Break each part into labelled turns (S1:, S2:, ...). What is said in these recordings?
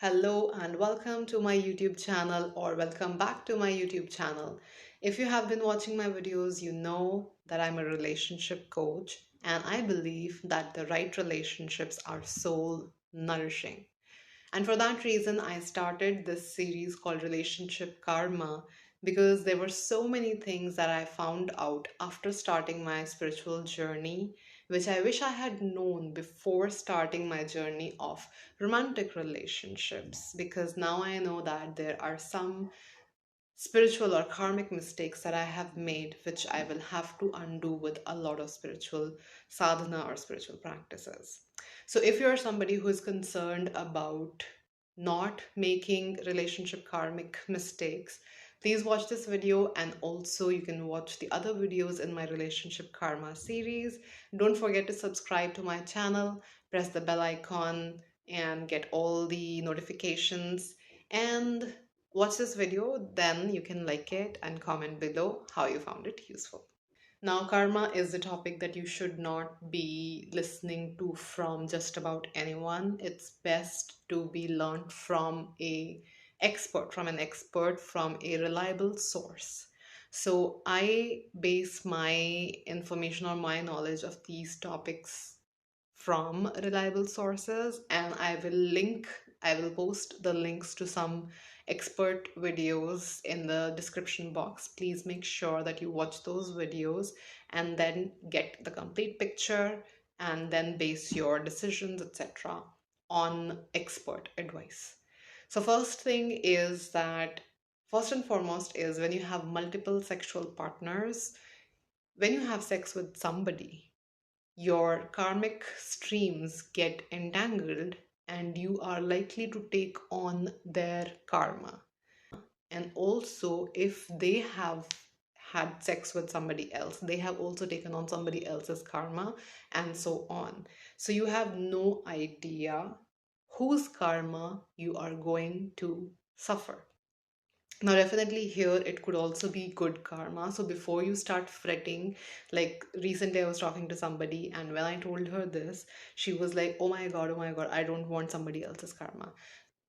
S1: Hello and welcome to my YouTube channel or welcome back to my YouTube channel. If you have been watching my videos, you know that I'm a relationship coach and I believe that the right relationships are soul nourishing. And for that reason, I started this series called Relationship Karma because there were so many things that I found out after starting my spiritual journey, which I wish I had known before starting my journey of romantic relationships. Because now I know that there are some spiritual or karmic mistakes that I have made, which I will have to undo with a lot of spiritual sadhana or spiritual practices. So, if you're somebody who is concerned about not making relationship karmic mistakes, please watch this video and also you can watch the other videos in my relationship karma series. Don't forget to subscribe to my channel, press the bell icon, and get all the notifications. And watch this video, then you can like it and comment below how you found it useful. Now, karma is the topic that you should not be listening to from just about anyone. It's best to be learned from an expert from a reliable source. So I base my information or my knowledge of these topics from reliable sources, and I will post the links to some expert videos in the description box. Please make sure that you watch those videos and then get the complete picture and then base your decisions, etc., on expert advice. So first and foremost is when you have multiple sexual partners, when you have sex with somebody, your karmic streams get entangled and you are likely to take on their karma. And also, if they have had sex with somebody else, they have also taken on somebody else's karma, and so on. So, you have no idea whose karma you are going to suffer. Now, definitely here it could also be good karma. So before you start fretting, like recently I was talking to somebody, and when I told her this, she was like, oh my God, I don't want somebody else's karma.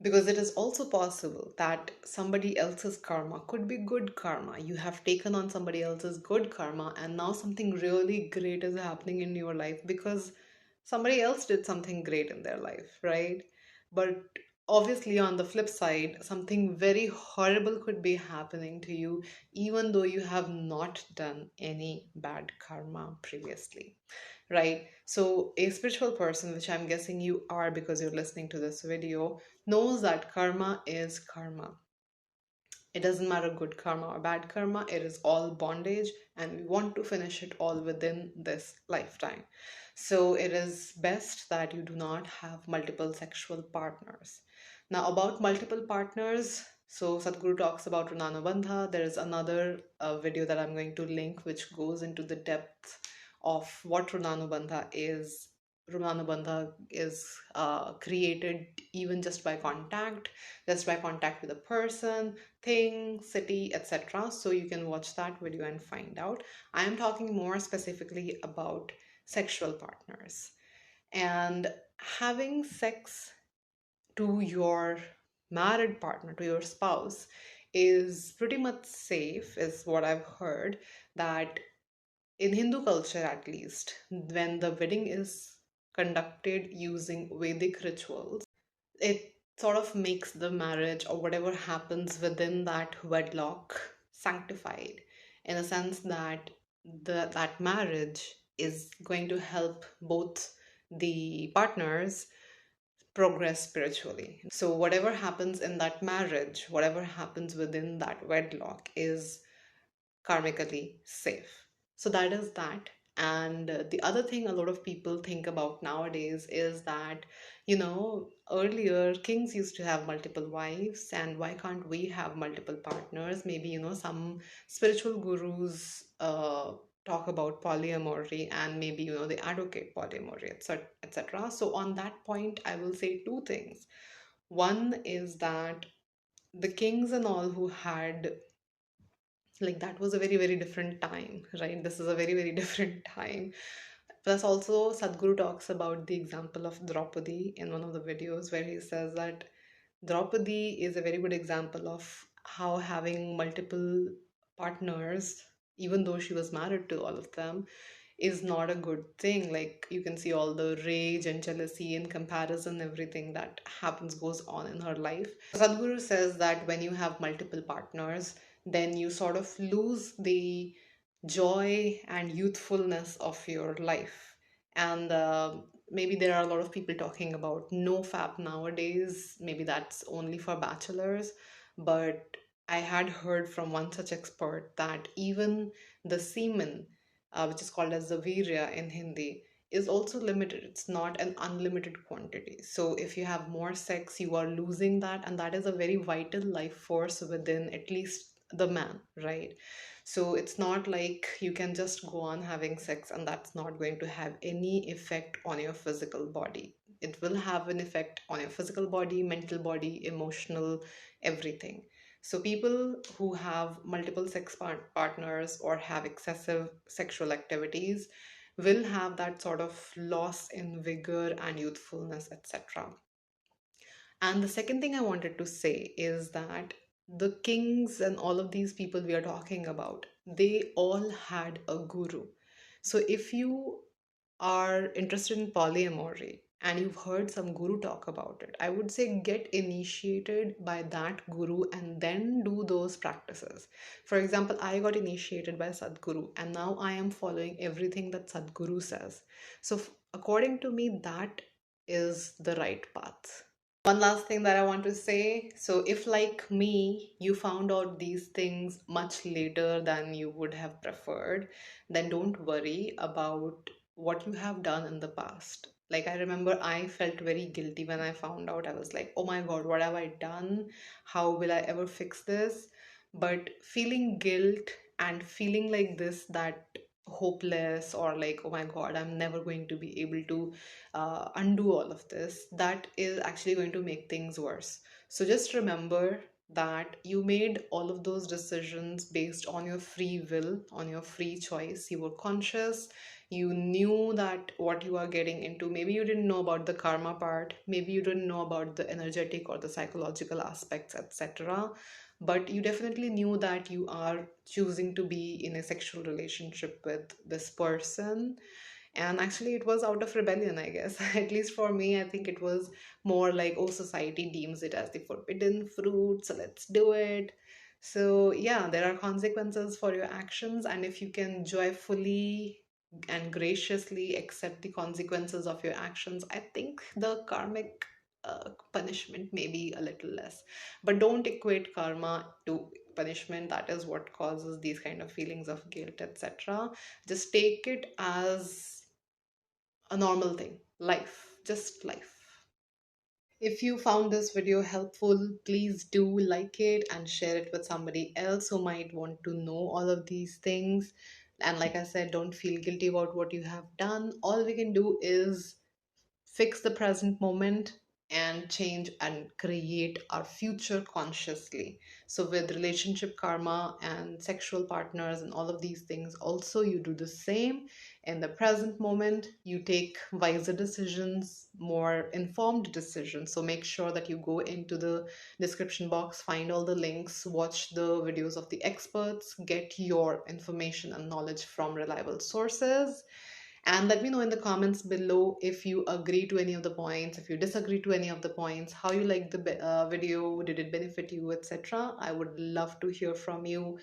S1: Because it is also possible that somebody else's karma could be good karma. You have taken on somebody else's good karma, and now something really great is happening in your life because somebody else did something great in their life, right? But obviously, on the flip side, something very horrible could be happening to you, even though you have not done any bad karma previously, right? So, a spiritual person, which I'm guessing you are because you're listening to this video, knows that karma is karma. It doesn't matter good karma or bad karma, it is all bondage, and we want to finish it all within this lifetime. So, it is best that you do not have multiple sexual partners. Now, about multiple partners, so Sadhguru talks about Runanunandha. There is another video that I'm going to link which goes into the depth of what Runanunandha is created even just by contact with a person, thing, city, etc. So you can watch that video and find out. I am talking more specifically about sexual partners. And having sex to your married partner, to your spouse, is pretty much safe, is what I've heard. That in Hindu culture, at least, when the wedding is conducted using Vedic rituals, it sort of makes the marriage or whatever happens within that wedlock sanctified, in a sense that that marriage is going to help both the partners progress spiritually. So whatever happens in that marriage, whatever happens within that wedlock is karmically safe. So that is that. And the other thing a lot of people think about nowadays is that, earlier kings used to have multiple wives, and why can't we have multiple partners? Maybe, some spiritual gurus talk about polyamory, and maybe, they advocate polyamory, etc., etc. So, on that point, I will say two things. One is that the kings and all who had, like, that was a very very different time, right? This is a very very different time. Plus also Sadhguru talks about the example of Draupadi in one of the videos where he says that Draupadi is a very good example of how having multiple partners, even though she was married to all of them, is not a good thing. Like you can see all the rage and jealousy and comparison, everything that happens goes on in her life. Sadhguru says that when you have multiple partners, then you sort of lose the joy and youthfulness of your life. And maybe there are a lot of people talking about no fap nowadays. Maybe that's only for bachelors. But I had heard from one such expert that even the semen, which is called as the virya in Hindi, is also limited. It's not an unlimited quantity. So if you have more sex, you are losing that, and that is a very vital life force within at least the man, right? So it's not like you can just go on having sex and that's not going to have any effect on your physical body. It will have an effect on your physical body, mental body, emotional, everything. So people who have multiple partners or have excessive sexual activities will have that sort of loss in vigor and youthfulness, etc. And the second thing I wanted to say is that the kings and all of these people we are talking about, they all had a guru. So if you are interested in polyamory and you've heard some guru talk about it, I would say get initiated by that guru and then do those practices. For example, I got initiated by Sadhguru and now I am following everything that Sadhguru says. So, according to me, that is the right path. One last thing that I want to say. So, if like me, you found out these things much later than you would have preferred, then don't worry about what you have done in the past. Like, I remember I felt very guilty when I found out. I was like, oh my God, what have I done? How will I ever fix this? But feeling guilt and feeling like this, that hopeless or like, oh my God, I'm never going to be able to undo all of this, that is actually going to make things worse. So just remember that you made all of those decisions based on your free will, on your free choice. You were conscious, you knew that what you are getting into. Maybe you didn't know about the karma part, maybe you didn't know about the energetic or the psychological aspects, etc. But you definitely knew that you are choosing to be in a sexual relationship with this person, and actually, it was out of rebellion, I guess. At least for me, I think it was more like, oh, society deems it as the forbidden fruit, so let's do it. So, yeah, there are consequences for your actions, and if you can joyfully and graciously accept the consequences of your actions, I think the karmic punishment may be a little less. But don't equate karma to punishment. That is what causes these kind of feelings of guilt, etc. Just take it as a normal thing, life, just life. If you found this video helpful, please do like it and share it with somebody else who might want to know all of these things. And like I said, don't feel guilty about what you have done. All we can do is fix the present moment and change and create our future consciously. So with relationship karma and sexual partners and all of these things, also you do the same. In the present moment, you take wiser decisions, more informed decisions. So make sure that you go into the description box, find all the links, watch the videos of the experts, get your information and knowledge from reliable sources, and let me know in the comments below if you agree to any of the points, if you disagree to any of the points, how you like the video, did it benefit you, etc. I would love to hear from you.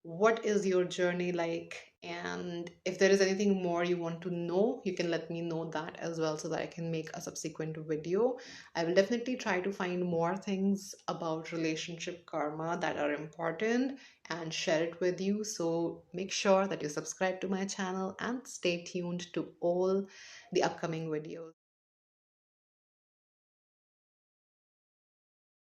S1: What is your journey like? And if there is anything more you want to know, you can let me know that as well so that I can make a subsequent video. I will definitely try to find more things about relationship karma that are important and share it with you. So make sure that you subscribe to my channel and stay tuned to all the upcoming videos.